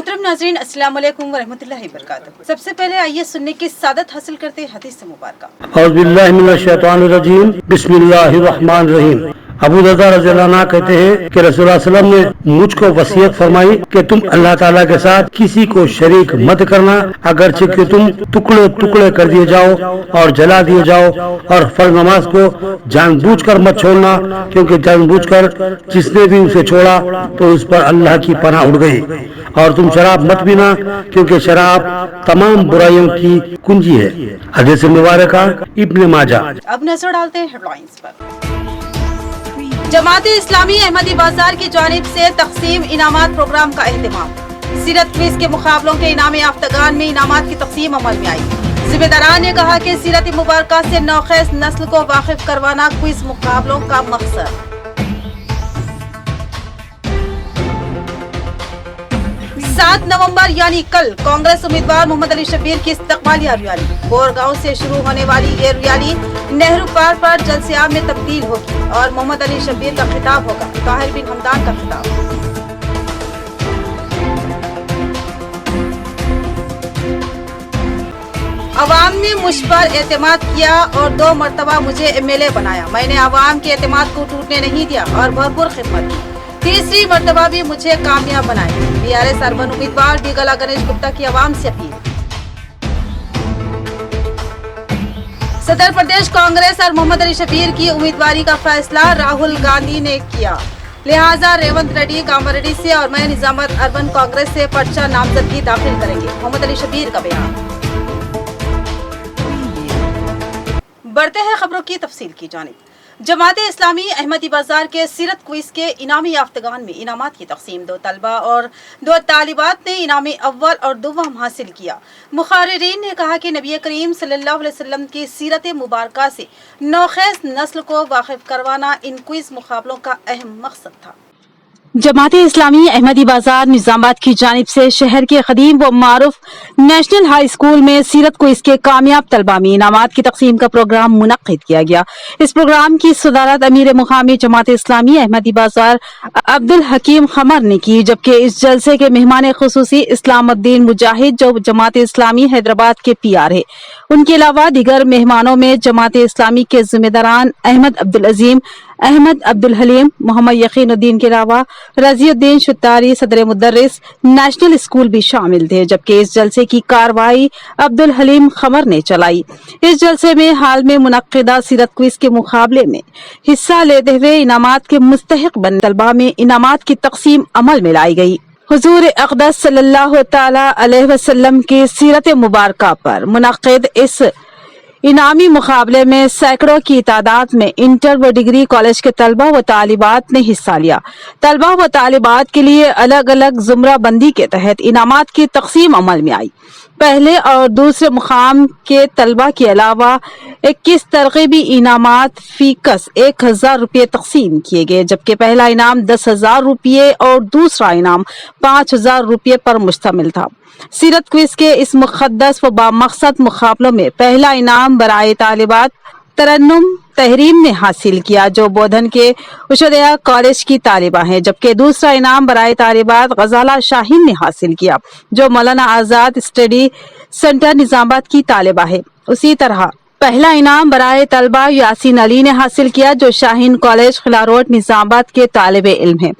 मोहतरम नाज़रीन, अस्सलाम वालेकुम वरहमतुल्लाहि वबरकातुहू। सबसे पहले आइए सुनने की सादत हासिल करते हैं हदीस मुबारक। औज़ु बिल्लाहि मिनश शैतानिर रजीम, बिस्मिल्लाहिर रहमानिर रहीम। अबू दरदा रज़ियल्लाहु अन्हु कहते हैं कि रसूलुल्लाह सल्लल्लाहु अलैहि वसल्लम ने मुझको वसीयत फरमाई कि तुम अल्लाह ताला के साथ किसी को शरीक मत करना, अगरचे कि तुम टुकड़े टुकड़े कर दिए जाओ और जला दिए जाओ, और फर्ज नमाज को जानबूझकर मत छोड़ना, क्योंकि जानबूझकर जिसने भी उसे छोड़ा तो उस पर अल्लाह की पनाह उड़ गई। और तुम शराब मत पीना, क्योंकि शराब तमाम बुराइयों की कुंजी है। हदीस मुबारक इब्न माजा। अब नजर डालते हैं हेडलाइंस पर। जमात इस्लामी अहमदी बाजार की जानिब से तकसीम इनामात प्रोग्राम का एहतमाम। सीरत क्विज के मुकाबलों के इनाम याफ्तागान में इनामात की तकसीम अमल में आई। जिम्मेदारान ने कहा कि सीरत मुबारका से नौखेस नस्ल को वाकिफ करवाना क्विज मुकाबलों का मकसद। 7 नवंबर यानी कल कांग्रेस उम्मीदवार मोहम्मद अली शब्बीर की इस्तकबालिया रैली। बोरगांव से शुरू होने वाली ये रैली नेहरू पार्क पर जलसे-आम में तब्दील होगी और मोहम्मद अली शब्बीर का खिताब होगा, ताहिर बिन हमदान का खिताब। अवाम ने मुझ पर एतमाद किया और 2 मरतबा मुझे MLA बनाया। मैंने अवाम के एतमाद को टूटने नहीं दिया और भरपूर खिदमत की। 3री मरतबा भी मुझे कामयाब बनाए। BRS अर्बन उम्मीदवार डीगला गणेश गुप्ता की अवाम से अपील। सदर प्रदेश कांग्रेस और मोहम्मद अली शब्बीर की उम्मीदवारी का फैसला राहुल गांधी ने किया, लिहाजा रेवंत रेड्डी कामारेड्डी से और मैं निजामाबाद अर्बन कांग्रेस से पर्चा नामजदगी दाखिल करेंगे। मोहम्मद अली शब्बीर का बयान। बढ़ते हैं खबरों की तफसील की जानिब। जमात इस्लामी अहमदी बाजार के सीरत क्विज के इनामी याफ्तागान में इनामात की तकसीम। 2 तलबा और 2 तालिबात ने इनामी अव्वल और दुव्वम हासिल किया। मुखर्रिरीन ने कहा कि नबी करीम सल्लल्लाहु अलैहि वसल्लम की सीरत मुबारका से नौखेस नस्ल को वाकिफ करवाना इन क्विज मुकाबलों का अहम मकसद था। जमात इस्लामी अहमदी बाजार निजामाबाद की जानिब से शहर के कदीम व मारूफ नेशनल हाई स्कूल में सीरत को इसके कामयाब तलबा में इनामात की तकसीम का प्रोग्राम मुनक्किद किया गया। इस प्रोग्राम की सदारत अमीर मुकामी जमात इस्लामी अहमदी बाजार अब्दुल हकीम खमर ने की, जबकि इस जलसे के मेहमान खुसूसी इस्लामुद्दीन मुजाहिद जो जमात इस्लामी हैदराबाद के PR है। उनके अलावा दीगर मेहमानों में जमात इस्लामी के जिम्मेदारान अहमद अब्दुल अजीम, अहमद अब्दुल हलीम, मोहम्मद यकीनुद्दीन के अलावा रजीउद्दीन शुत्तारी सदर मुदर्रिस नेशनल स्कूल भी शामिल थे। जबकि इस जलसे की कार्रवाई अब्दुल हलीम खमर ने चलाई। इस जलसे में हाल में मुनक्किदा सीरत क्विज के मुकाबले में हिस्सा लेते हुए इनामात के मुस्तहिक बने तलबा में इनामात की तकसीम अमल में लाई गई। हुजूर अक़दस सल्लल्लाहु तआला अलैहि वसल्लम की सीरत मुबारका पर मुनक्किद इस इनामी मुकाबले में सैकड़ों की तादाद में इंटर व डिग्री कॉलेज के तलबा व तालिबात ने हिस्सा लिया। तलबा व तालिबात के लिए अलग अलग जुमरा बंदी के तहत इनामात की तकसीम अमल में आई। पहले और दूसरे मुकाम के तलबा के अलावा 21 तरकीबी इनामात फीकस 1000 रुपये तकसीम किए गए, जबकि पहला इनाम 10,000 रुपये और दूसरा इनाम 5,000 रुपये पर मुश्तमिल था। सीरत क्विज के इस मुक़द्दस व बामक़सद मुकाबलों में पहला इनाम बराए तालिबात तरन्नुम तहरीम ने हासिल किया, जो बोधन के उशदया कॉलेज की तालिबा हैं, जबकि दूसरा इनाम बराए तालिबात गजाला शाहीन ने हासिल किया, जो मौलाना आजाद स्टडी सेंटर निजामाबाद की तालिबा है। उसी तरह पहला इनाम बराए तलबा यासीन अली ने हासिल किया, जो शाहीन कॉलेज खिला रोड निजामाबाद के तालिबे इल्म है।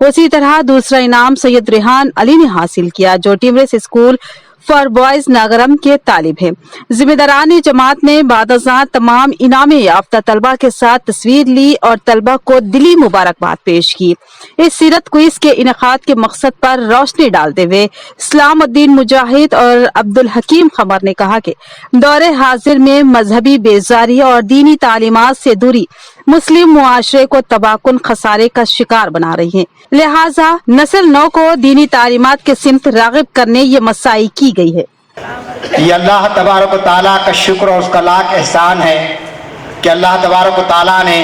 उसी तरह दूसरा इनाम सैयद रेहान अली ने हासिल किया, जो टिमरेस स्कूल फॉर बॉयज नागरम के तालिब है। जिम्मेदारान जमात ने बादशाह तमाम इनाम याफ्ता तलबा के साथ तस्वीर ली और तलबा को दिली मुबारकबाद पेश की। इस सीरत क्विज के इनेकाद के मकसद पर रोशनी डालते हुए इस्लामुद्दीन मुजाहिद और अब्दुल हकीम खमर ने कहा कि दौरे हाजिर में मजहबी बेजारी और दीनी तालीमात से दूरी मुस्लिम मुआशरे को तबाकुन खसारे का शिकार बना रही है, लिहाजा नस्ल नौ को दीनी तालीमात के सिमत रागिब करने ये मसाई की गई है। ये अल्लाह तबारक व तआला का शुक्र और उसका लाख एहसान है कि अल्लाह तबारक व तआला ने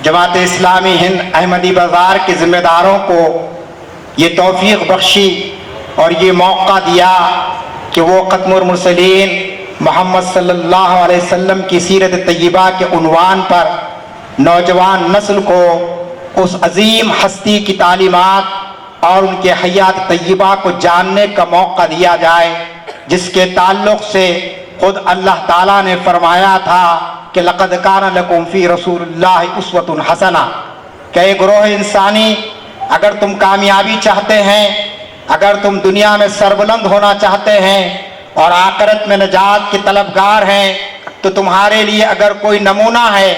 जमात इस्लामी हिंद अहमदी बाजार के ज़िम्मेदारों को ये तौफीक बख्शी और ये मौका दिया कि वो ख़त्मुल मुरसलीन मोहम्मद सल्लल्लाहु अलैहि वसल्लम की सीरत तय्यबा के उन्वान पर नौजवान नस्ल को उस अजीम हस्ती की तालीमात اور ان کے حیات طیبہ کو جاننے کا موقع دیا جائے، جس کے تعلق سے خود اللہ تعالیٰ نے فرمایا تھا کہ لقد کان لکم فی رسول اللہ اسوۃ حسنہ، کہ اے گروہ انسانی، اگر تم کامیابی چاہتے ہیں، اگر تم دنیا میں سربلند ہونا چاہتے ہیں اور آخرت میں نجات کے طلبگار ہیں، تو تمہارے لیے اگر کوئی نمونہ ہے،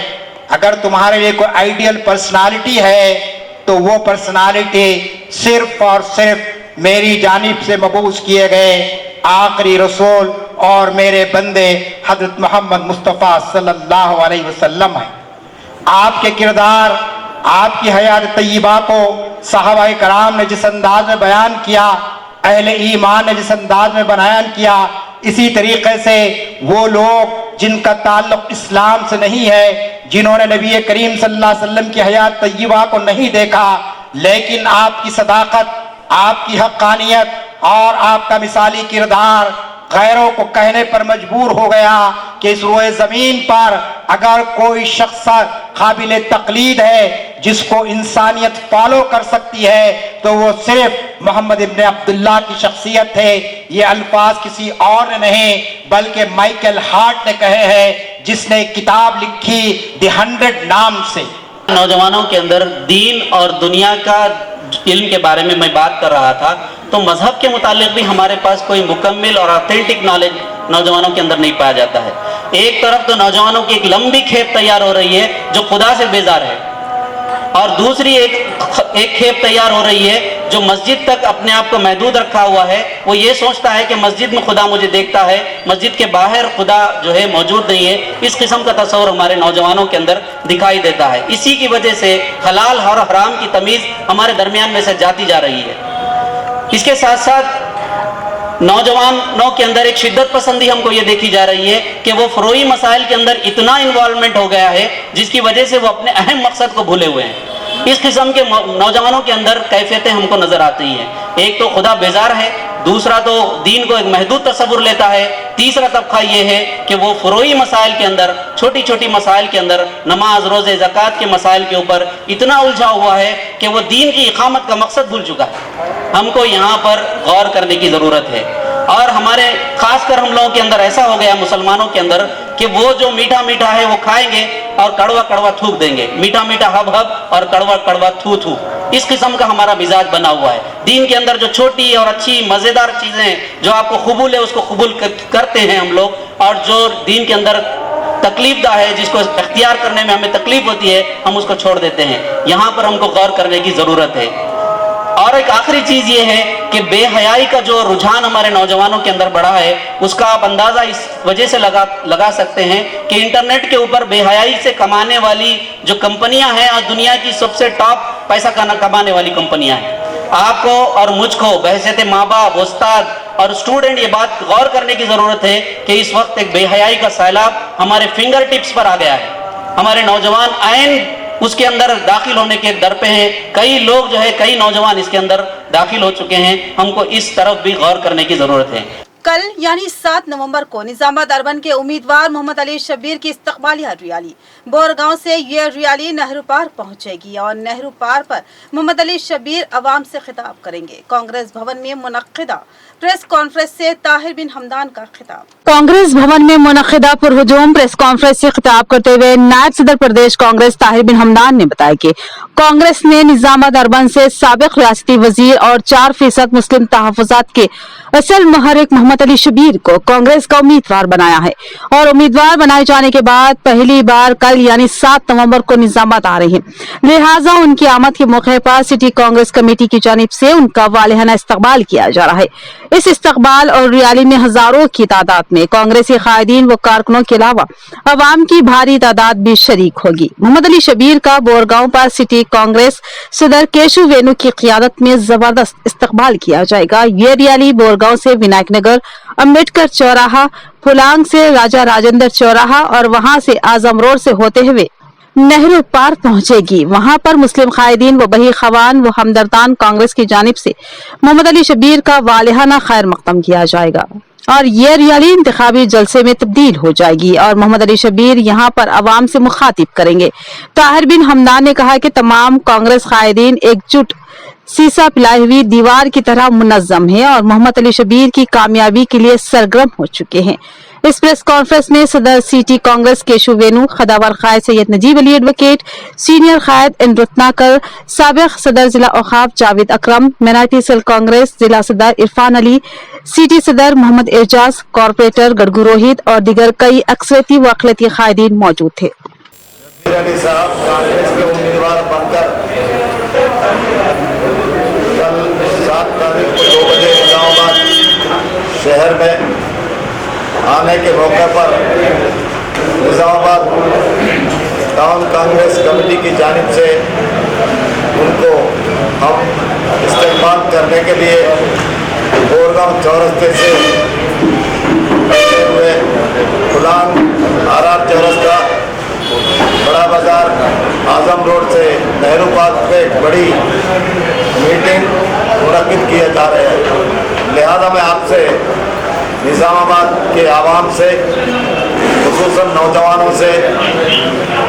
اگر تمہارے لیے کوئی آئیڈیل پرسنالٹی ہے، تو وہ پرسنالٹی صرف اور صرف میری جانب سے مبعوث کیے گئے آخری رسول اور میرے بندے حضرت محمد مصطفیٰ صلی اللہ علیہ وسلم ہے۔ آپ کے کردار، آپ کی حیات طیبہ کو صحابہ کرام نے جس انداز میں بیان کیا، اہل ایمان نے جس انداز میں بیان کیا، اسی طریقے سے وہ لوگ جن کا تعلق اسلام سے نہیں ہے، جنہوں نے نبی کریم صلی اللہ علیہ وسلم کی حیات طیبہ کو نہیں دیکھا، لیکن آپ کی صداقت، آپ کی حقانیت اور آپ کا مثالی کردار غیروں کو کہنے پر مجبور ہو گیا کہ اس روئے زمین پر اگر کوئی شخص قابل تقلید ہے جس کو انسانیت فالو کر سکتی ہے تو وہ صرف محمد ابن عبداللہ کی شخصیت ہے۔ یہ الفاظ کسی اور نے نہیں بلکہ مائیکل ہارٹ نے کہے ہیں، جس نے کتاب لکھی دی 100 نام سے۔ نوجوانوں کے اندر دین اور دنیا کا علم کے بارے میں میں بات کر رہا تھا، تو مذہب کے متعلق بھی ہمارے پاس کوئی مکمل اور آتھینٹک نالج نوجوانوں کے اندر نہیں پایا جاتا ہے۔ ایک طرف تو نوجوانوں کی ایک لمبی کھیپ تیار ہو رہی ہے جو خدا سے بیزار ہے، اور دوسری ایک کھیپ تیار ہو رہی ہے جو مسجد تک اپنے آپ کو محدود رکھا ہوا ہے۔ وہ یہ سوچتا ہے کہ مسجد میں خدا مجھے دیکھتا ہے، مسجد کے باہر خدا جو ہے موجود نہیں ہے۔ اس قسم کا تصور ہمارے نوجوانوں کے اندر دکھائی دیتا ہے۔ اسی کی وجہ سے حلال اور حرام کی تمیز ہمارے درمیان میں سے جاتی جا رہی ہے۔ اس کے ساتھ ساتھ نوجوانوں کے اندر ایک شدت پسندی ہم کو یہ دیکھی جا رہی ہے کہ وہ فروعی مسائل کے اندر اتنا انوالومنٹ ہو گیا ہے جس کی وجہ سے وہ اپنے اہم مقصد کو بھولے ہوئے ہیں۔ اس قسم کے نوجوانوں کے اندر کیفیتیں ہم کو نظر آتی ہیں۔ ایک تو خدا بیزار ہے، دوسرا تو دین کو ایک محدود تصور لیتا ہے، تیسرا طبقہ یہ ہے کہ وہ فروعی مسائل کے اندر، چھوٹی چھوٹی مسائل کے اندر، نماز، روزے، زکوٰۃ کے مسائل کے اوپر اتنا الجھا ہوا ہے کہ وہ دین کی اقامت کا مقصد بھول چکا ہے۔ ہم کو یہاں پر غور کرنے کی ضرورت ہے، اور ہمارے خاص کر ہم لوگوں کے اندر ایسا ہو گیا مسلمانوں کے اندر کہ وہ جو میٹھا میٹھا ہے وہ کھائیں گے اور کڑوا کڑوا تھوک دیں گے، میٹھا میٹھا ہب ہب اور کڑوا کڑوا تھو تھو۔ اس قسم کا ہمارا مزاج بنا ہوا ہے۔ دین کے اندر جو چھوٹی اور اچھی مزیدار چیزیں جو آپ کو قبول ہے اس کو قبول کرتے ہیں ہم لوگ، اور جو دین کے اندر تکلیف دہ ہے، جس کو اختیار کرنے میں ہمیں تکلیف ہوتی ہے، ہم اس کو چھوڑ دیتے ہیں۔ یہاں پر ہم کو غور کرنے کی ضرورت ہے۔ اور ایک آخری چیز یہ ہے کہ بے حیائی کا جو رجحان ہمارے نوجوانوں کے اندر بڑھا ہے، اس کا آپ اندازہ اس وجہ سے لگا سکتے ہیں کہ انٹرنیٹ کے اوپر بے حیائی سے کمانے والی جو کمپنیاں ہیں، آج دنیا کی سب سے ٹاپ پیسہ کمانے والی کمپنیاں ہیں۔ آپ کو اور مجھ کو بحیثیت ماں باپ، استاد اور اسٹوڈنٹ یہ بات غور کرنے کی ضرورت ہے کہ اس وقت ایک بے حیائی کا سیلاب ہمارے فنگر ٹپس پر آ گیا ہے۔ ہمارے نوجوان عین اس کے اندر داخل ہونے کے در پہ ہیں۔ کئی لوگ جو ہے، کئی نوجوان اس کے اندر داخل ہو چکے ہیں۔ ہم کو اس طرف بھی غور کرنے کی ضرورت ہے۔ کل یعنی 7 نومبر کو نظام آباد اربن کے امیدوار محمد علی شبیر کی استقبالیہ ریالی بورگاؤں سے یہ ریالی نہرو پارک پہنچے گی، اور نہرو پارک پر محمد علی شبیر عوام سے خطاب کریں گے۔ کانگریس بھون میں منعقدہ پریس کانفرنس سے طاہر بن حمدان کا خطاب۔ کانگریس بھون میں منعقدہ پرہجوم پریس کانفرنس سے خطاب کرتے ہوئے نائب صدر پردیش کانگریس طاہر بن حمدان نے بتایا کہ کانگریس نے نظام آباد اربن سے سابق ریاستی وزیر اور 4% مسلم تحفظات کے اصل محرک محمد علی شبیر کو کانگریس کا امیدوار بنایا ہے، اور امیدوار بنائے جانے کے بعد پہلی بار کل یعنی 7 نومبر کو نظام آباد آ رہے ہیں، لہٰذا ان کی آمد کے موقع پر سٹی کانگریس کمیٹی کی جانب سے ان کا والہانہ استقبال کیا جا رہا ہے۔ اس استقبال اور ریالی میں ہزاروں کی تعداد میں کانگریسی قائدین و کارکنوں کے علاوہ عوام کی بھاری تعداد بھی شریک ہوگی۔ محمد علی شبیر کا بورگاؤں پر سٹی کانگریس صدر کیشو وینو کی قیادت میں زبردست استقبال کیا جائے گا۔ یہ ریالی بورگاؤں سے ونائک نگر، امبیڈکر چوراہا، پھلانگ سے راجہ راجندر چوراہا اور وہاں سے اعظم روڈ سے ہوتے ہوئے نہرو پارک پہنچے گی۔ وہاں پر مسلم قائدین و بہی خوان و ہمدردان کانگریس کی جانب سے محمد علی شبیر کا والہانہ خیر مقدم کیا جائے گا، اور یہ ریالی انتخابی جلسے میں تبدیل ہو جائے گی، اور محمد علی شبیر یہاں پر عوام سے مخاطب کریں گے۔ طاہر بن حمدان نے کہا کہ تمام کانگریس قائدین ایک جٹ सीसा पिलाई हुई दीवार की तरह मुनज्जम है और मोहम्मद अली शबीर की कामयाबी के लिए सरगर्म हो चुके हैं। इस प्रेस कॉन्फ्रेंस में सदर सिटी कांग्रेस केशु वेणु, खदावर कायद सैयद नजीब अली एडवोकेट, सीनियर कायद एन रत्नाकर, साबिक सदर जिला औकाफ जावेद अकरम, मिनाटी सेल कांग्रेस जिला सदर इरफान अली, सिटी सदर मोहम्मद एजाज, कॉर्पोरेटर गड़गू रोहित और दीगर कई अक्सरियती व अक़लियती कायदीन मौजूद थे। अली साहब कांग्रेस के उम्मीदवार बनकर कल 7 तारीख को 2 बजे इस्लामाबाद शहर में आने के मौके पर इस्लामाबाद टाउन कांग्रेस कमेटी की जानिब से उनको हम इस्तेमाल करने के लिए गोरगांव चौरस्ते से हुए फुलान आर चौरस्ता, बड़ा बाजार, आजम रोड से नेहरू पार्क पे एक बड़ी मीटिंग मुनक्किद किए जा रहे हैं। लिहाजा मैं आपसे निज़ामाबाद के आवाम से, खुसूसन नौजवानों से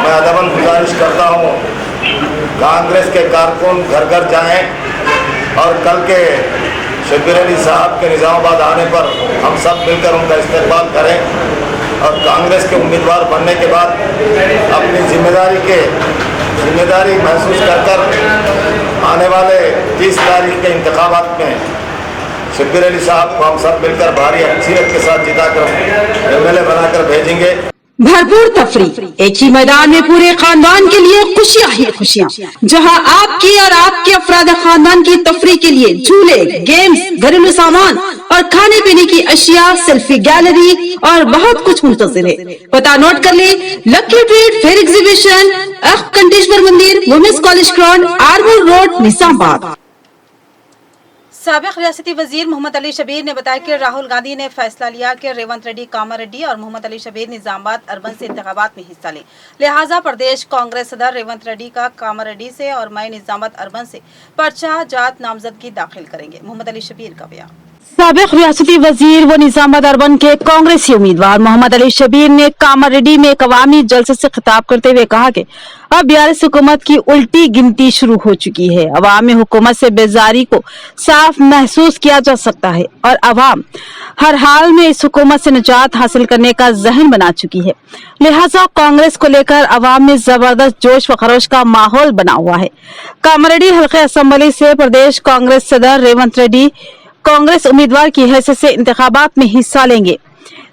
मैं अदबन गुजारिश करता हूँ, कांग्रेस के कारकुन घर घर जाएं और कल के शब्बीर अली साहब के निज़ामाबाद आने पर हम सब मिलकर उनका इस्तेमाल करें और कांग्रेस के उम्मीदवार बनने के बाद अपनी जिम्मेदारी महसूस कर आने वाले 30 तारीख के इंतखाबात में शब्बीर अली साहब को हम सब मिलकर भारी अक्सरियत के साथ जिताकर एमएलए बनाकर भेजेंगे। भरपूर तफरी, एक ही मैदान में पूरे खानदान के लिए खुशियां ही खुशियां, जहां आपकी और आपके अफराद खानदान की तफरी के लिए झूले, गेम्स, घरेलू सामान और खाने पीने की अशिया, सेल्फी गैलरी और बहुत कुछ मुंतजिर है। पता नोट कर ले, lucky treat fair exhibition, Kanteshwar मंदिर, women's college ground, Armoor road, Nizamabad. साबिक रियासती वजीर मोहम्मद अली शबीर ने बताया कि राहुल गांधी ने फैसला लिया कि रेवंत रेड्डी कामारेड्डी और मोहम्मद अली शबीर निजामाबाद अर्बन से इंतखाबात में हिस्सा लें। लिहाजा प्रदेश कांग्रेस सदर रेवंत रेड्डी का कामारेड्डी से और मैं निजामाबाद अर्बन से पर्चा जात नामजदगी दाखिल करेंगे। मोहम्मद अली शबीर का बयान। साबिक रियासती वजीर व निजामाबाद अर्बन के कांग्रेसी उम्मीदवार मोहम्मद अली शबीर ने कामारेड्डी में एक अवामी जलसे से खिताब करते हुए कहा कि अब बीआरएस हुकूमत की उल्टी गिनती शुरू हो चुकी है। अवामी हुकूमत से बेजारी को साफ महसूस किया जा सकता है और अवाम हर हाल में इस हुकूमत से निजात हासिल करने का जहन बना चुकी है। लिहाजा कांग्रेस को लेकर अवाम में जबरदस्त जोश व खरोश का माहौल बना हुआ है। कामारेड्डी हल्के असेंबली से प्रदेश कांग्रेस सदर रेवंत रेड्डी कांग्रेस उम्मीदवार की हैसियत से इंतखाबात में हिस्सा लेंगे।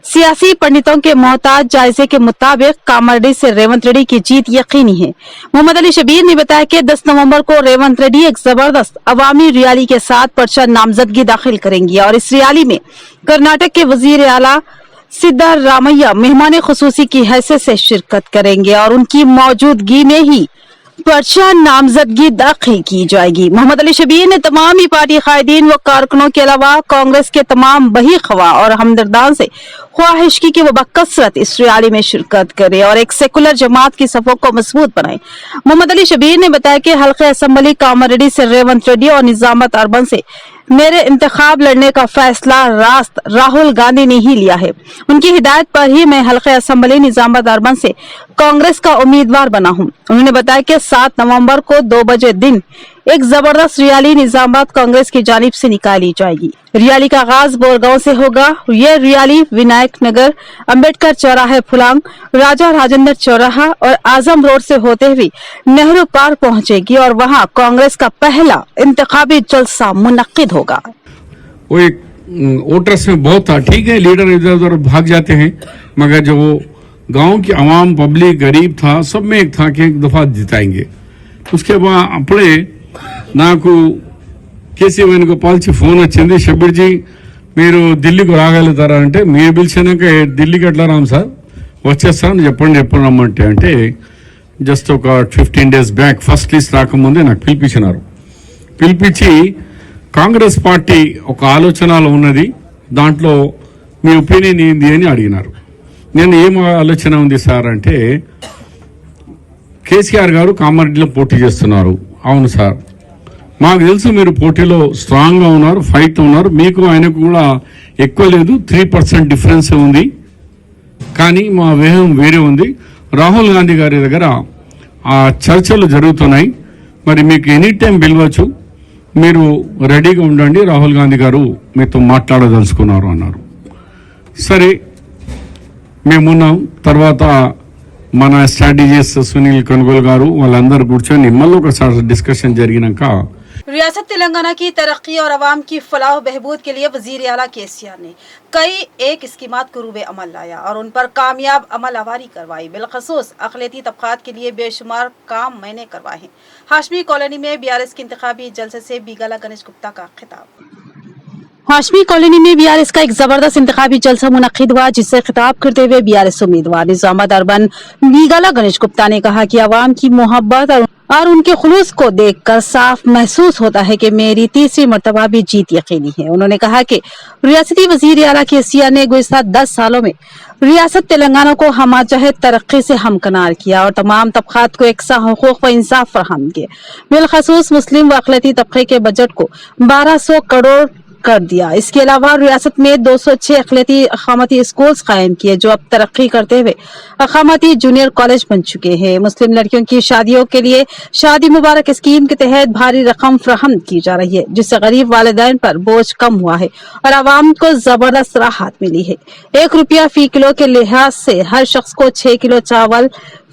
सियासी पंडितों के मोहताज जायजे के मुताबिक कामारेड्डी से रेवंत रेड्डी की जीत यकीनी है। मोहम्मद अली शबीर ने बताया कि 10 नवंबर को रेवंत रेड्डी एक जबरदस्त अवामी रैली के साथ पर्चा नामजदगी दाखिल करेंगी और इस रैली में कर्नाटक के वजीर आला सिद्धारामैया मेहमान खुसूसी की हैसियत से शिरकत करेंगे और उनकी मौजूदगी में ही पर्चा नामजदगी दाखिल की जाएगी। मोहम्मद अली शबीर ने तमाम ही पार्टी कायदीन व कारकुनों के अलावा कांग्रेस के तमाम बही खवा और हमदर्दान से ख्वाहिश की कि वो बकसरत इस रैली में शिरकत करे और एक सेकुलर जमात की सफों को मजबूत बनाए। मोहम्मद अली शबीर ने बताया कि हल्के असेंबली कामारेड्डी से रेवंत रेड्डी और निजामाबाद अर्बन से मेरे इंतखाब लड़ने का फैसला रास्त राहुल गांधी ने ही लिया है। उनकी हिदायत पर ही मैं हल्के असेंबली निजामाबाद अर्बन से कांग्रेस का उम्मीदवार बना हूं। उन्होंने बताया कि 7 नवंबर को 2 बजे दिन एक जबरदस्त रैली निजामाबाद कांग्रेस की जानिब से निकाली जाएगी। रैली का आगाज बोरगांव से होगा। यह रैली विनायक नगर, अम्बेडकर चौराहे, फुलांग, राजा राजेंद्र चौराहा और आजम रोड से होते हुए नेहरू पार्क पहुंचेगी और वहां कांग्रेस का पहला इंतखाबी जलसा मुनक्किद होगा। वो एक वोटर्स में बहुत था, ठीक है, लीडर इधर उधर भाग जाते हैं, मगर जो वो गांव की आवाम पब्लिक गरीब था, सब में एक था कि एक दफा जिताएंगे। उसके बाद अपने నాకు కేసీ వేణుగోపాల్చి ఫోన్ వచ్చింది, షబీర్ జీ మీరు ఢిల్లీకి రాగలుగుతారా అంటే, మీరు పిలిచినాక ఢిల్లీకి ఎట్లా రాము సార్, వచ్చేస్తాను చెప్పండి ఎప్పుడు రమ్మంటే అంటే జస్ట్ ఒక 15 days బ్యాక్ ఫస్ట్ లిస్ట్ రాకముందే నాకు పిలిపించినారు. పిలిపించి కాంగ్రెస్ పార్టీ ఒక ఆలోచనలో ఉన్నది, దాంట్లో మీ ఒపీనియన్ ఏంది అని అడిగినారు. నేను ఏం ఆలోచన ఉంది సార్ అంటే, కేసీఆర్ గారు కామారెడ్డిలో పోటీ చేస్తున్నారు. అవును సార్, మాకు తెలుసు మీరు పోటీలో స్ట్రాంగ్ గా ఉన్నారు, ఫైట్ ఉన్నారు, మీకు ఆయనకు కూడా ఎక్కువ లేదు, 3% డిఫరెన్స్ ఉంది, కానీ మా వ్యూహం వేరే ఉంది. రాహుల్ గాంధీ గారి దగ్గర ఆ చర్చలు జరుగుతున్నాయి, మరి మీకు ఎనీ టైం పిలవచ్చు, మీరు రెడీగా ఉండండి, రాహుల్ గాంధీ గారు మీతో మాట్లాడదలుచుకున్నారు అన్నారు. సరే మేమున్నాం. తర్వాత మన స్ట్రాటజిస్ట్ సునీల్ కనుగోలు గారు వాళ్ళందరూ కూర్చొని మళ్ళీ ఒకసారి డిస్కషన్ జరిగినాక रियासत तेलंगाना की तरक्की और आवाम की फलाह बहबूद के लिए वजीर आला केसीआर ने कई एक स्कीमात को रूबे अमल लाया और उन पर कामयाब अमल आवारी करवाई। बिलखसूस अक़लियती तबक़ात के लिए बेशुमार काम मैंने करवाए हैं। हाशमी कॉलोनी में बीआरएस के इंतखाबी जलसे से बीगाला गणेश गुप्ता का खिताब। हाशमी कॉलोनी में बीआरएस का एक जबरदस्त इंतखाबी जलसा मुनक्किद हुआ, जिससे खिताब करते हुए बीआरएस उम्मीदवार निजामत अर्बन बीगाला गणेश गुप्ता ने कहा कि आवाम की मोहब्बत और उनके खुलूस को देखकर साफ महसूस होता है कि मेरी तीसरी मर्तबा भी जीत यकीनी है। उन्होंने कहा कि रियासती वजीर आला केसीआर ने गुज़िश्ता 10 सालों में रियासत तेलंगाना को हमाजहत तरक्की से हमकनार किया और तमाम तबक़ात को एकसा हुकूक व इंसाफ फराहम किए। बिलखसूस मुस्लिम व अक़लियती तबक़े के बजट को 1200 करोड़ कर दिया। इसके अलावा रियासत में 206 अक़लियती अक़ामती स्कूल्स कायम किए, जो अब तरक्की करते हुए अक़ामती जूनियर कॉलेज बन चुके हैं। मुस्लिम लड़कियों की शादियों के लिए शादी मुबारक स्कीम के तहत भारी रकम फराहम की जा रही है, जिससे गरीब वालिदैन पर बोझ कम हुआ है और आवाम को जबरदस्त राहत मिली है। 1 रुपया फी किलो के लिहाज से हर शख्स को 6 किलो चावल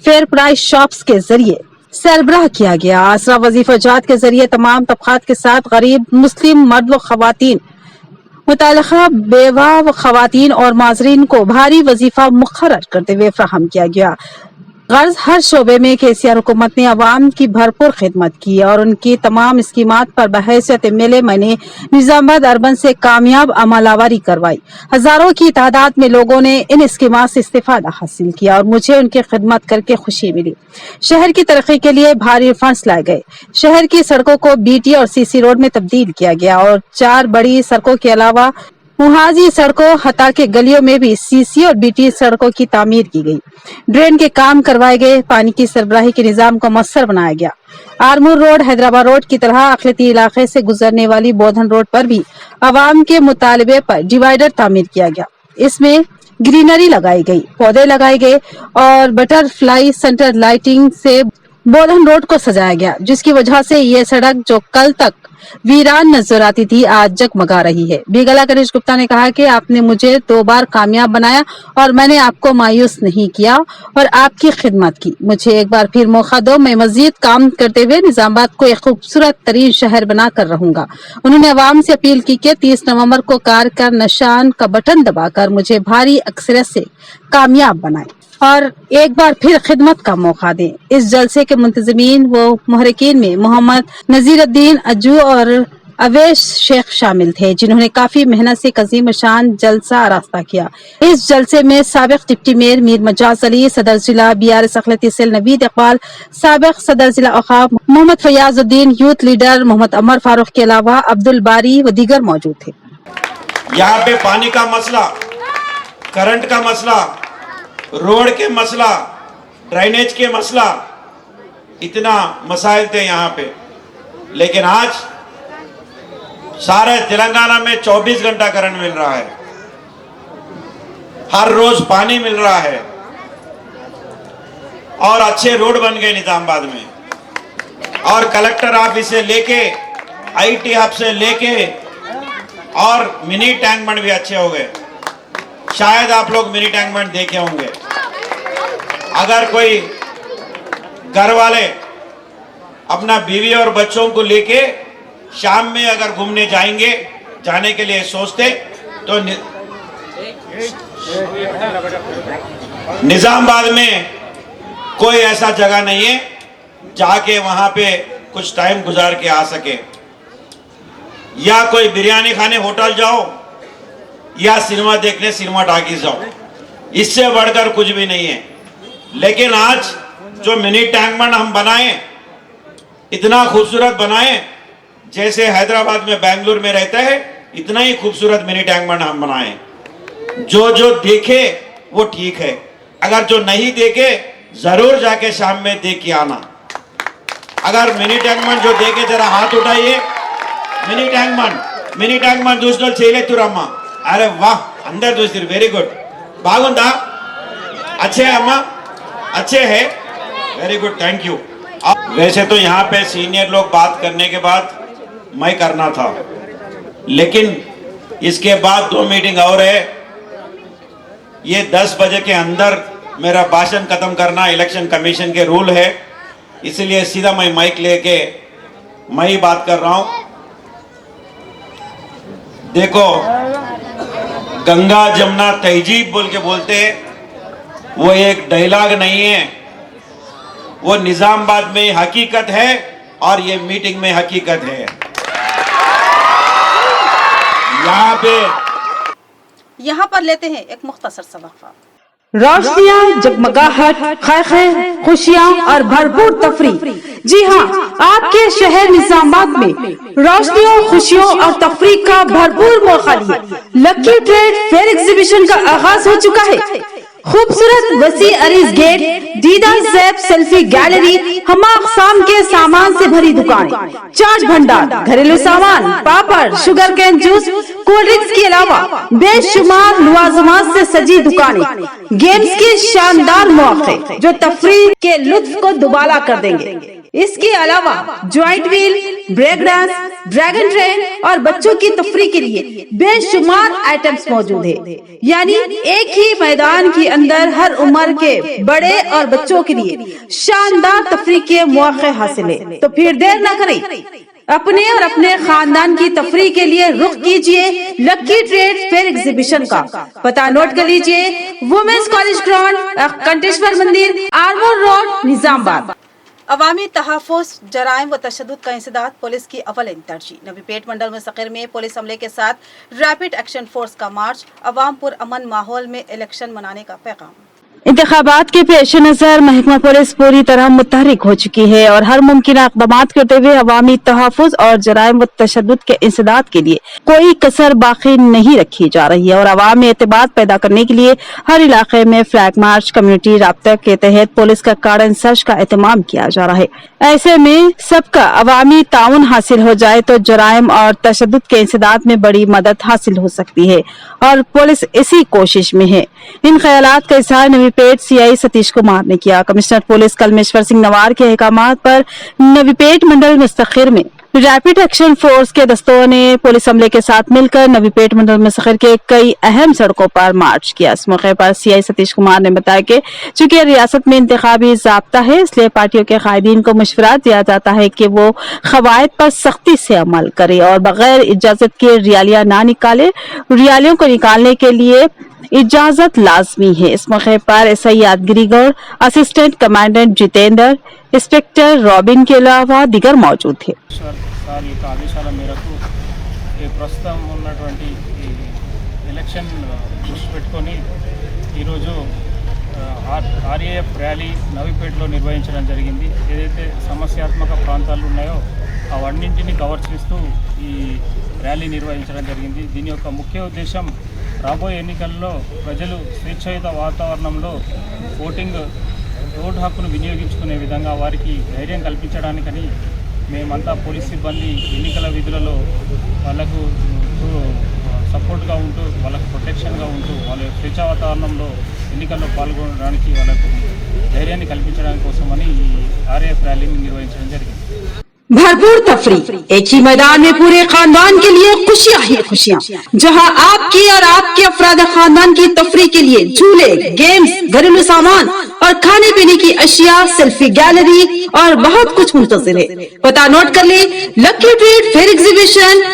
फेयर प्राइस शॉप्स के जरिए सरबराह किया गया। आसरा वजीफा जात के जरिए तमाम तबक़ात के साथ गरीब मुस्लिम मर्द व खवातीन, मुतालिका बेवा व खवातीन और माजरीन को भारी वजीफा मुक़र्रर करते हुए फराहम किया गया। गर्ज हर शोबे में केसीआर हुकूमत ने अवाम की भरपूर खिदमत की और उनकी तमाम स्कीमात पर बहैसियत एमएलए मैंने निजामाबाद अर्बन से कामयाब अमलावरी करवाई। हजारों की तादाद में लोगों ने इन स्कीमात से इस्तेफादा हासिल किया और मुझे उनकी खिदमत करके खुशी मिली। शहर की तरक्की के लिए भारी फंड्स लाए गए। शहर की सड़कों को बीटी और सीसी रोड में तब्दील किया गया और 4 बड़ी सड़कों के अलावा मुहाजी सड़कों हता के गलियों में भी सीसी और बीटी सड़कों की तामीर की गई। ड्रेन के काम करवाए गए। पानी की सरबराही के निजाम को मौसर बनाया गया। आरमूर रोड हैदराबाद रोड की तरह अक़लियती इलाके से गुजरने वाली बोधन रोड पर भी आवाम के मुतालबे पर डिवाइडर तामीर किया गया। इसमें ग्रीनरी लगाई गई, पौधे लगाए गए और बटरफ्लाई सेंटर लाइटिंग से बोधन रोड को सजाया गया, जिसकी वजह से ये सड़क जो कल तक वीरान नजर आती थी आज जगमगा रही है। बीगाला गणेश गुप्ता ने कहा कि आपने मुझे 2 बार कामयाब बनाया और मैंने आपको मायूस नहीं किया और आपकी खिदमत की। मुझे एक बार फिर मौका दो, मैं मजीद काम करते हुए निजामाबाद को एक खूबसूरत तरीन शहर बना कर रहूंगा। उन्होंने अवाम से अपील की कि 30 नवंबर को कार का निशान का बटन दबाकर मुझे भारी अक्सरियत से कामयाब बनाए और एक बार फिर खिदमत का मौका दें। इस जलसे के मुंतज़मीन व मुहर्रिकीन में मोहम्मद नजीरुद्दीन अज्जू और अवेश शेख शामिल थे, जिन्होंने काफी मेहनत से अजीम शान जलसा आरास्ता किया। इस जलसे में साबिक डिप्टी मेयर मीर मजाज अली, सदर जिला बीआरएस अक़लियती सेल नवीद इकबाल, साबिक सदर जिला औक़ाफ मोहम्मद फयाजुद्दीन, यूथ लीडर मोहम्मद अमर फारूक के अलावा अब्दुल बारी व दीगर मौजूद थे। यहाँ पे पानी का मसला, करंट का मसला, रोड के मसला, ड्रेनेज के मसला, इतना मसाइल थे यहाँ पे। लेकिन आज सारे तेलंगाना में 24 घंटा करंट मिल रहा है, हर रोज पानी मिल रहा है और अच्छे रोड बन गए निजामाबाद में। और कलेक्टर ऑफिस से लेके आईटी हब से लेके और मिनी टैंकमेंट भी अच्छे हो गए। शायद आप लोग मिनी टैंकमेंट देखे होंगे। अगर कोई घर वाले अपना बीवी और बच्चों को लेके शाम में अगर घूमने जाने के लिए सोचते तो निजामाबाद में कोई ऐसा जगह नहीं है जाके वहां पे कुछ टाइम गुजार के आ सके। या कोई बिरयानी खाने होटल जाओ या सिनेमा देखने सिनेमा टाकीज जाओ, इससे बढ़कर कुछ भी नहीं है। लेकिन आज जो मिनी टैंकमेंट हम बनाए, इतना खूबसूरत बनाए, जैसे हैदराबाद में बेंगलुरु में रहता है इतना ही खूबसूरत मिनी टैंकमेंट हम बनाए। जो देखे वो ठीक है, अगर जो नहीं देखे जरूर जाके शाम में देख के आना। अगर मिनी टैंकमेंट जो देखे जरा हाथ उठाइए। मिनी टैंकमेंट दूसरों చేయలేతురమ్మా। अरे वाह, अंदर दूसरी, वेरी गुड, बागुंदा, अच्छे है अम्मा, अच्छे है, वेरी गुड, थैंक यू। वैसे तो यहाँ पे सीनियर लोग बात करने के बाद मैं करना था, लेकिन इसके बाद 2 मीटिंग और है। ये 10 बजे के अंदर मेरा भाषण खत्म करना इलेक्शन कमीशन के रूल है, इसलिए सीधा मैं माइक लेके मैं ही बात कर रहा हूं। देखो, गंगा जमुना तहजीब बोल के बोलते हैं, वो एक डायलॉग नहीं है, वो निजामाबाद में हकीकत है और ये मीटिंग में हकीकत है। यहाँ पर लेते हैं एक मुख्तसर सा वक्फा। रोशनियाँ, जगमगाहट, खैर, खुशियाँ और भरपूर तफरीह। जी हाँ, आपके शहर निजामाबाद में रोशनियों, खुशियों और तफरीह का भरपूर मौका लिए लकी ट्रेड फेयर एग्जीबिशन का आगाज हो चुका है। खूबसूरत वसी अरीज गेट, दीदार ज़ेब सेल्फी गैलरी, हमाकसाम के सामान से भरी दुकानें, चाट भंडार, घरेलू सामान, पापड़, sugar cane juice, cold drinks के अलावा बेशुमार लवाजमात से सजी दुकानें, गेम्स के शानदार मौके जो तफरीह के लुत्फ को दुबाला कर देंगे। इसके अलावा giant wheel, break dance, dragon train और बच्चों की तफरीह के लिए बेशुमार आइटम्स मौजूद है। यानी एक ही मैदान के अंदर हर उम्र के बड़े और बच्चों के लिए शानदार तफरीह के मौके हासिल है। तो फिर देर न करें, अपने और अपने खानदान की तफरीह के लिए रुख कीजिए लकी ट्रेड फेयर एग्जीबिशन का। पता नोट कर लीजिए, वुमेन्स कॉलेज ग्राउंड, कंटेश्वर मंदिर, आर्मोर रोड, निजामाबाद। अवामी तहफ़्फ़ुज़, जराइम व तशद्दुद का इंसदाद पुलिस की अव्वल तरजीह। नवी पेट मंडल मुस्तक़िर में पुलिस अमले के साथ रैपिड एक्शन फोर्स का मार्च, अवाम पुर अमन माहौल में इलेक्शन मनाने का पैगाम। इंतखाबात के पेश नजर महकमा पुलिस पूरी तरह मुतहरिक हो चुकी है और हर मुमकिन इक़दामात करते हुए अवामी तहफ़्फ़ुज़ और जराइम व तशद्दुद के इंसदाद के लिए कोई कसर बाकी नहीं रखी जा रही है और अवाम में एतमाद पैदा करने के लिए हर इलाके में फ्लैग मार्च, कम्युनिटी राब्ता के तहत पुलिस का कार्डन सर्च का एहतमाम किया जा रहा है। ऐसे में सबका अवामी ताउन हासिल हो जाए तो जराइम और तशद्दुद के इंसदाद में बड़ी मदद हासिल हो सकती है और पुलिस इसी कोशिश में है। इन ख्यालात का इज़हार नवी पेट सीआई सतीश कुमार ने किया। Commissioner police Kalmeshwar Singh noir के अहकामात पर नवी पेट मंडल मुस्तक़िर में रैपिड एक्शन फोर्स के दस्तों ने पुलिस अमले के साथ मिलकर नवी पेट मंडल मुस्तक़िर के कई अहम सड़कों पर मार्च किया। इस मौके पर सीआई सतीश कुमार ने बताया कि चूंकि रियासत में इंतखाबी ज़ाब्ता है, इसलिए पार्टियों के कायदीन को मशवरा दिया जाता है कि वो क़वायद पर सख्ती से अमल करे और बगैर इजाजत के रैलियां ना निकाले। रैलियों को निकालने के लिए इजाजत लाजमी है। इस मौके पर SI Yadagiri Goud, assistant commandant Jitendra, inspector Robin के अलावा दीगर मौजूद थे। సార్ యొక్క ఆదేశాల మేరకు ప్రస్తుతం ఉన్నటువంటి ఎలక్షన్ దృష్టి పెట్టుకొని ఈరోజు ఆర్ఏఎఫ్ ర్యాలీ నవీపేటలో నిర్వహించడం జరిగింది. ఏదైతే సమస్యాత్మక ప్రాంతాలు ఉన్నాయో అవన్నింటినీ కవర్ చేస్తూ ఈ ర్యాలీ నిర్వహించడం జరిగింది. దీని యొక్క ముఖ్య ఉద్దేశం రాబోయే ఎన్నికల్లో ప్రజలు స్వేచ్ఛాయుత వాతావరణంలో ఓటు హక్కును వినియోగించుకునే విధంగా వారికి ధైర్యం కల్పించడానికని మేమంతా పోలీస్ సిబ్బంది ఎన్నికల విధులలో వాళ్ళకు సపోర్ట్గా ఉంటూ వాళ్ళకు ప్రొటెక్షన్గా ఉంటూ వాళ్ళ స్వేచ్ఛా వాతావరణంలో ఎన్నికల్లో పాల్గొనడానికి వాళ్ళకు ధైర్యాన్ని కల్పించడానికి కోసమని ఈ ఆర్ఏఎఫ్ ర్యాలీని నిర్వహించడం జరిగింది. भरपूर तफरीह, एक ही मैदान में पूरे खानदान के लिए खुशियां ही खुशियां, जहां आपकी और आपके अफराद खानदान की तफरीह के लिए झूले, गेम्स, घरेलू सामान और खाने पीने की अशिया, सेल्फी गैलरी और बहुत कुछ मुंतज़िर है। पता नोट कर ले, lucky trade fair exhibition,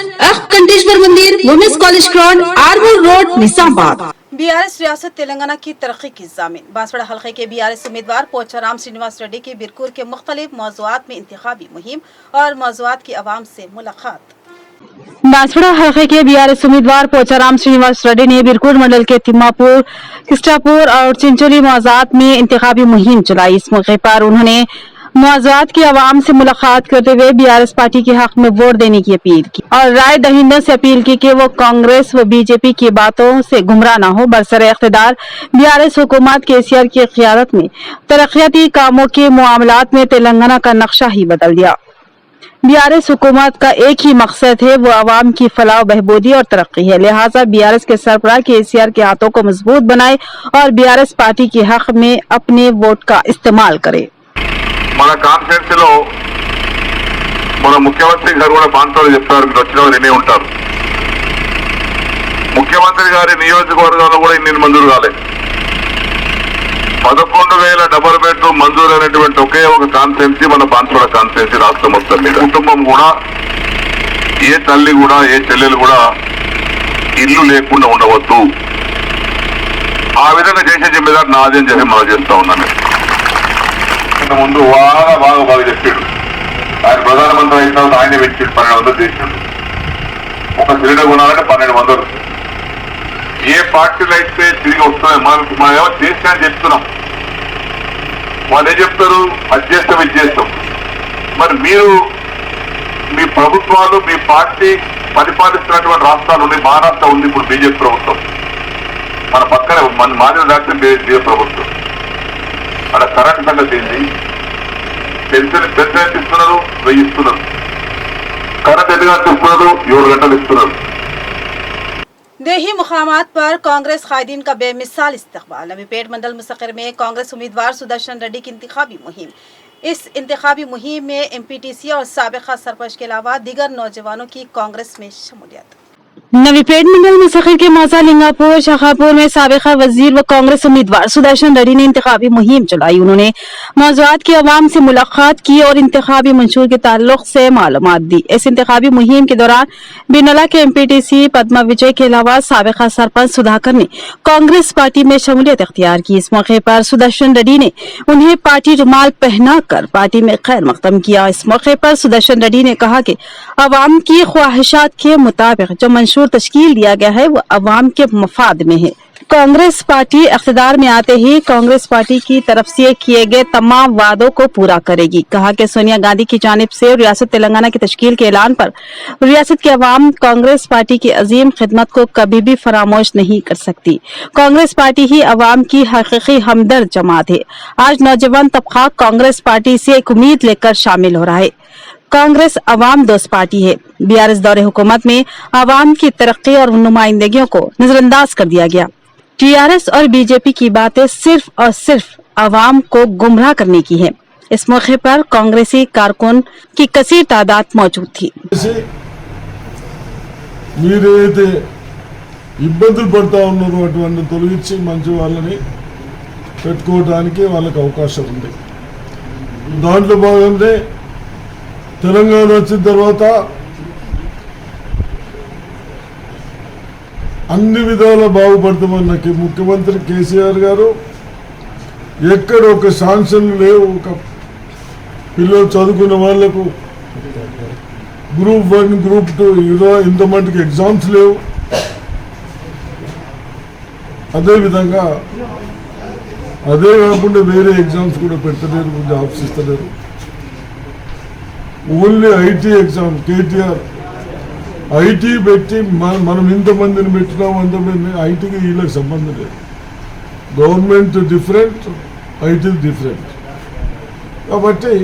Kanteshwar मंदिर, women's college ground, Armoor road, Nizamabad. BRS रियासत तेलंगाना की तरक्की की ज़ामिन। बांसवाड़ा हल्के के बीआरएस उम्मीदवार पोचाराम श्रीनिवास रेड्डी की बिरकूर के मुख्तलिफ मौज़ूआत में इंतखाबी मुहिम और मौज़ूआत की आवाम से मुलाकात। बांसवाड़ा हल्के के बीआरएस उम्मीदवार पोचाराम श्रीनिवास रेड्डी ने बिरकूर मंडल के तिम्मापुर, किस्टापुर और चिंचोली मौज़ूआत में इंतखाबी मुहिम चलाई। इस मौके पर उन्होंने मौज़ूआत की आवाम से मुलाकात करते हुए बीआरएस पार्टी के हक में वोट देने की अपील की और राय दहिंदों से अपील की कि वो कांग्रेस व बीजेपी की बातों से गुमराह न हो। बरसर इख्तिदार बीआरएस हुकूमत केसीआर की क़ियादत में तरक्याती कामों के मामलात में तेलंगाना का नक्शा ही बदल दिया। बीआरएस हुकूमत का एक ही मकसद है, वो आवाम की फलाह बहबूदी और तरक्की है। लिहाजा बीआरएस के सरबराह केसीआर के हाथों को मजबूत बनाए और बीआरएस पार्टी के हक में अपने वोट का इस्तेमाल करे। మన కాన్ఫరెన్స్ లో మన ముఖ్యమంత్రి గారు కూడా బాన్సోలు చెప్తారు, మీరు వచ్చిన వాళ్ళు వినే ఉంటారు. ముఖ్యమంత్రి గారి నియోజకవర్గాల్లో కూడా ఇన్ని మంజూరు కాలేదు. 11,000 డబుల్ బెడ్రూమ్ మంజూరు అయినటువంటి ఒకే ఒక కాన్స్టిట్యున్సీ మన బాన్సోల కాన్స్టిట్యున్సీ రాష్ట్రం మొత్తం మీద. కుటుంబం కూడా, ఏ తల్లి కూడా, ఏ చెల్లెలు కూడా ఇల్లు లేకుండా ఉండవద్దు. ఆ విధంగా చేసే జిమ్మేదారు నాది అని చెప్పి మనం చేస్తా ఉన్నాను. ముందు బాగా చెప్పాడు. ఆయన ప్రధానమంత్రి అయిన తర్వాత ఆయనే పెట్టాడు, 1200 చేసాడు. ఒక సిలిండర్ కొనాలంటే 1200. ఏ పార్టీలు అయితే తిరిగి వస్తున్నాయి, మనం ఏమో చేసినా అని చెప్తున్నాం. వాళ్ళు ఏం చెప్తారు, అది చేస్తాం ఇది చేస్తాం. మరి మీరు మీ ప్రభుత్వాలు, మీ పార్టీ పరిపాలిస్తున్నటువంటి రాష్ట్రాలు ఉన్నాయి. మహారాష్ట్ర ఉంది ఇప్పుడు బీజేపీ ప్రభుత్వం, మన పక్కన మన మాదిరి దాటి బీజేపీ ప్రభుత్వం. అక్కడ కరెంట్ సంగతి ఏంటి? పెన్షన్ ఎంత ఇస్తున్నారు? 1000 ఇస్తున్నారు. కరెంట్ ఎన్ని గంటలు ఇస్తున్నారు? 7 గంటలు ఇస్తున్నారు. देही मुकामात पर कांग्रेस कायदीन का बेमिसाल इस्तकबाल। नवीपेट मंडल मुस्तकिर में कांग्रेस उम्मीदवार सुदर्शन रेड्डी की इंतखाबी मुहिम। इस इंतखाबी मुहिम में MPTC और साबिका सरपंच के अलावा दीगर नौजवानों की कांग्रेस में शमूलियत। नवीपेट मंडल मुस्तकिर के मौजा लिंगापुर शाखापुर में साबिका वजीर व कांग्रेस उम्मीदवार सुदर्शन रेड्डी ने इंतखाबी मुहिम चलाई। उन्होंने मौजूद की अवाम से मुलाकात की और इंतखाबी मंशूर के ताल्लुक से मालूमात दी। इस इंतखाबी मुहिम के दौरान बिनला के MPTC पद्मा विजय के अलावा साबिका सरपंच सुधाकर ने कांग्रेस पार्टी में शमूलियत इख्तियार की। इस मौके पर सुदर्शन रेड्डी ने उन्हें पार्टी रुमाल पहनाकर पार्टी में खैर मकदम किया। इस मौके पर सुदर्शन रेड्डी ने कहा कि अवाम की ख्वाहिशात के मुताबिक जो मंशूर तश्कील दिया गया है वो अवाम के मफाद में है। कांग्रेस पार्टी इख्तिदार में आते ही कांग्रेस पार्टी की तरफ से किए गए तमाम वादों को पूरा करेगी। कहा कि सोनिया गांधी की जानिब से रियासत तेलंगाना की तश्कील के ऐलान पर रियासत के अवाम कांग्रेस पार्टी की अजीम खिदमत को कभी भी फरामोश नहीं कर सकती। कांग्रेस पार्टी ही अवाम की हकीकी हमदर्द जमात है। आज नौजवान तबका कांग्रेस पार्टी से एक उम्मीद लेकर शामिल हो रहा है। कांग्रेस अवाम दोस्त पार्टी है। BRS दौरे हुकूमत में अवाम की तरक्की और नुमाइंदगियों को नजरअंदाज कर दिया गया। TRS और BJP की बातें सिर्फ और सिर्फ अवाम को गुमराह करने की है। इस मौके पर कांग्रेसी कारकुन की कसीर तादाद मौजूद थी। మీరైతే ఇబ్బందులు పడతా ఉన్నారో అటువంటి తొలగించి మంచి వాళ్ళని పెట్టుకోవడానికి వాళ్ళకి అవకాశం ఉంది. దాంట్లో భాగంగా తెలంగాణ వచ్చిన తర్వాత అన్ని విధాలా బాగుపడతామన్న ముఖ్యమంత్రి కేసీఆర్ గారు ఎక్కడ ఒక శాంక్షన్ లేవు. ఒక పిల్లలు చదువుకున్న వాళ్లకు గ్రూప్ 1 గ్రూప్ 2 ఇంతమందికి ఎగ్జామ్స్ లేవు. అదేవిధంగా అదే కాకుండా వేరే ఎగ్జామ్స్ కూడా పెడతలేరు, జాబ్స్ ఇస్తలేరు. Only IT exam KTR IT పెట్టి మనం ఇంతమందిని పెట్టినాం, అంతమంది ఐటీకి వీళ్ళకి సంబంధం లేదు. Government different, IT different. కాబట్టి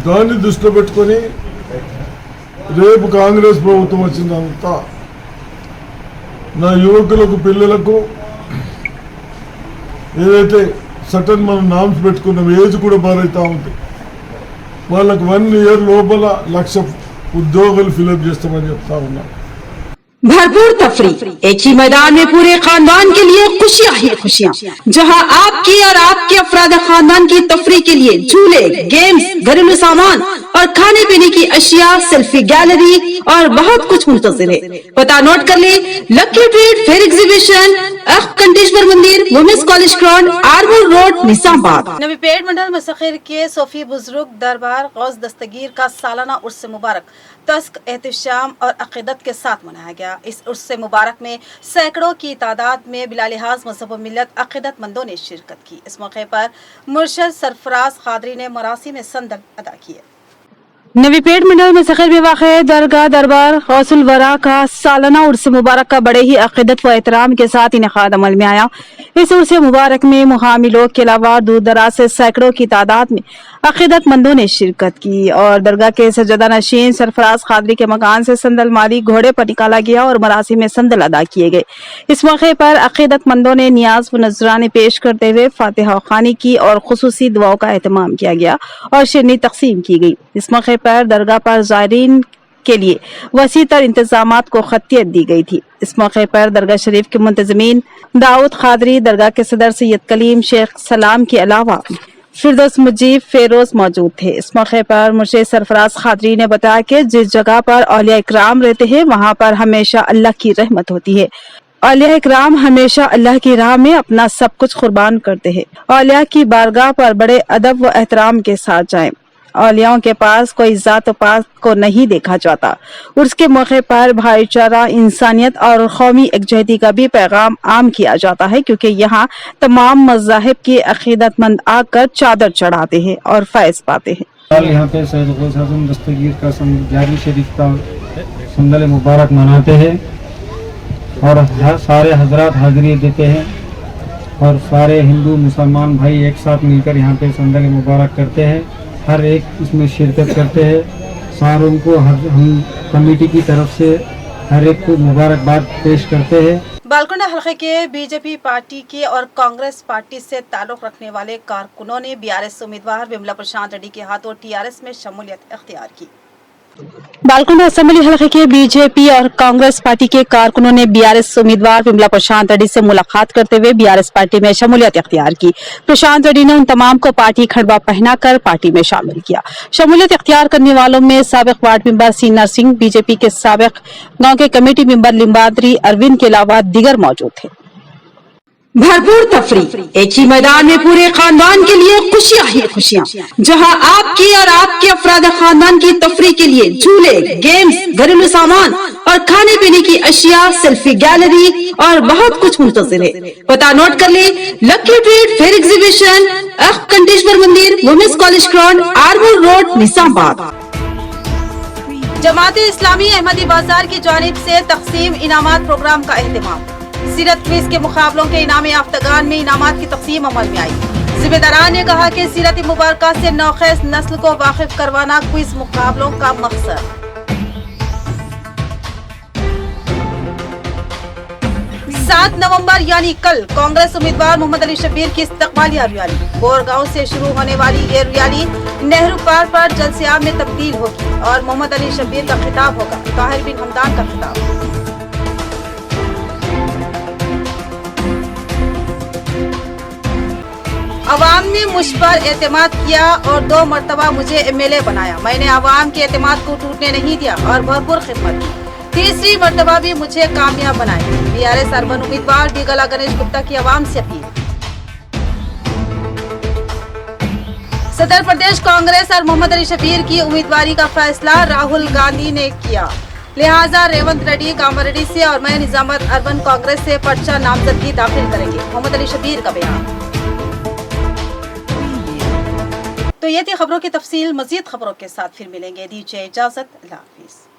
దాన్ని దృష్టిలో పెట్టుకొని రేపు కాంగ్రెస్ ప్రభుత్వం వచ్చినంత నా యువకులకు పిల్లలకు ఏదైతే సటన్ మనం నామ్స్ పెట్టుకున్నాం, ఏజ్ కూడా బారైతా ఉంది, వాళ్ళకు 1 ఇయర్ లోపల 1,00,000 उद्योगल फिलअप చేస్తామని చెప్తా ఉన్నా. भरपूर तफरी एक ही मैदान में पूरे खानदान के लिए खुशियां ही खुशियां, जहां आपकी और आपके अफराद खानदान की तफरी के लिए झूले, गेम्स, घरेलू सामान और खाने पीने की अशिया, सेल्फी गैलरी और बहुत कुछ मुंतजिर है। पता नोट कर ले, lucky treat fair exhibition, Kanteshwar मंदिर, women's college ground, Armoor road, Nizamabad. Navipet mandal मुस्तकिर के सोफी बुजुर्ग दरबार गौस दस्तगीर का सालाना उर्स मुबारक तस्क, एहतिशाम और अकीदत के साथ मनाया गया। इस उर्स मुबारक में सैकड़ों की तादाद में बिलालिहाज मजहब मिल्लत अकीदतमंदों ने शिरकत की। इस मौके पर मुर्शद सरफराज कादरी ने मरासी में संदल अदा किए। नवीपेट मंडल मुस्तकिर में वाक़ दरगाह दरबार गौसुल वरा का सालाना उर्स मुबारक का बड़े ही अकीदत व एहतराम के साथ इनेकाद अमल में आया। इस उर्स मुबारक में मुकामी लोग के अलावा दूर दराज से सैकड़ों की तादाद में अकीदतमंदों ने शिरकत की और दरगाह के सज्जदा नशीन सरफराज कादरी के मकान से संदल माली घोड़े पर निकाला गया और मरासी में संदल अदा किए गए। इस मौके पर अकीदतमंदों ने नियाज व नजराने पेश करते हुए फातिहा खानी की और खुसूसी दुआओं का एहतमाम किया गया और शिरनी तकसीम की गई। इस मौके पर दरगाह पर ज़ायरीन के लिए वसी तर इंतजामात को खतियत दी गई थी। इस मौके पर दरगाह शरीफ के मुंतज़मीन दाऊद खादरी, दरगाह के सदर सैयद कलीम शेख सलाम के अलावा फिरदौस मुजीब फेरोज मौजूद थे। इस मौके पर मुर्शिद सरफराज खादरी ने बताया कि जिस जगह पर औलिया इकराम रहते हैं वहाँ पर हमेशा अल्लाह की रहमत होती है। औलिया इकराम हमेशा अल्लाह की राह में अपना सब कुछ कुर्बान करते हैं। औलिया की बारगाह पर बड़े अदब व एहतराम के साथ जाएं। औलियाओं के पास कोई जात पात को नहीं देखा जाता। उर्स के मौके पर भाईचारा, इंसानियत और कौमी एकजहती का भी पैगाम आम किया जाता है, क्योंकि यहाँ तमाम मज़ाहिब के अकीदतमंद आकर चादर चढ़ाते हैं और फैज़ पाते हैं। यहाँ पे सैयद गौस आज़म दस्तगीर का जारी शरीफ का संदल मुबारक मनाते हैं और सारे हजरात हाजिरी देते हैं और सारे हिंदू मुसलमान भाई एक साथ मिलकर यहाँ पे संदल मुबारक करते हैं। हर एक इसमें शिरकत करते हैं। सारों को हम कमेटी की तरफ से हर एक को मुबारकबाद पेश करते हैं। बालकुंडा हलके के बीजेपी पार्टी के और कांग्रेस पार्टी से ताल्लुक रखने वाले कारकुनों ने बीआरएस उम्मीदवार विमला प्रशांत रेड्डी के हाथों टीआरएस में शमूलियत इख्तियार की। बालकुंडा असेंबली हलके के बीजेपी और कांग्रेस पार्टी के कारकुनों ने बीआरएस उम्मीदवार विमला प्रशांत रेड्डी से मुलाकात करते हुए बीआरएस पार्टी में शमूलियत इख्तियार की। प्रशांत रेड्डी ने उन तमाम को पार्टी खड़बा पहनाकर पार्टी में शामिल किया। शमूलियत इख्तियार करने वालों में साबिक वार्ड मेंबर सीनर सिंह, बीजेपी के साबिक गांव के कमेटी मेंबर लिम्बाद्री अरविंद के अलावा दीगर मौजूद थे। भरपूर तफरी, एक ही मैदान में पूरे खानदान के लिए खुशियां ही खुशियां, जहां आपकी और आपके अफराद खानदान की तफरी के लिए झूले, गेम्स, घरेलू सामान और खाने पीने की अशिया, सेल्फी गैलरी और बहुत कुछ मुंतज़िर है। पता नोट कर ले, lucky treat fair exhibition, Kanteshwar मंदिर, women's college ground, Armoor road, Nizamabad. Jamaat Islami Ahmadi Bazar की जानिब से तकसीम इनामात प्रोग्राम का एहतमाम। सीरत क्विज के मुकाबलों के इनाम याफ्तागान में इनामात की तकसीम अमल में आई। जिम्मेदारान ने कहा कि सीरत मुबारक से नौखेज नस्ल को वाकिफ करवाना क्विज मुकाबलों का मकसद। 7 नवंबर यानी कल कांग्रेस उम्मीदवार मोहम्मद अली शब्बीर की इस्तकबालिया रैली। बोरगांव से शुरू होने वाली ये रैली नेहरू पार्क पर जलसे-आम में तब्दील होगी और मोहम्मद अली शब्बीर का खिताब होगा, ताहिर बिन हमदान का खिताब। अवाम ने मुझ पर एतमाद किया और 2 मरतबा मुझे एमएलए बनाया। मैंने अवाम के एतमाद को टूटने नहीं दिया और भरपूर खिदमत की। तीसरी मरतबा भी मुझे कामयाब बनाया। बीआरएस अर्बन उम्मीदवार डिगला गणेश गुप्ता की अवाम से अपील। सदर प्रदेश कांग्रेस और मोहम्मद अली शब्बीर की उम्मीदवारी का फैसला राहुल गांधी ने किया, लिहाजा रेवंत रेड्डी कामारेड्डी से और मैं निजामाबाद अर्बन कांग्रेस से पर्चा नामजदगी दाखिल करेंगे। मोहम्मद अली शब्बीर का बयान। तो ये थी खबरों की तफसील। मजीद खबरों के साथ फिर मिलेंगे। दीजिए इजाजत। अल्लाह हाफिज।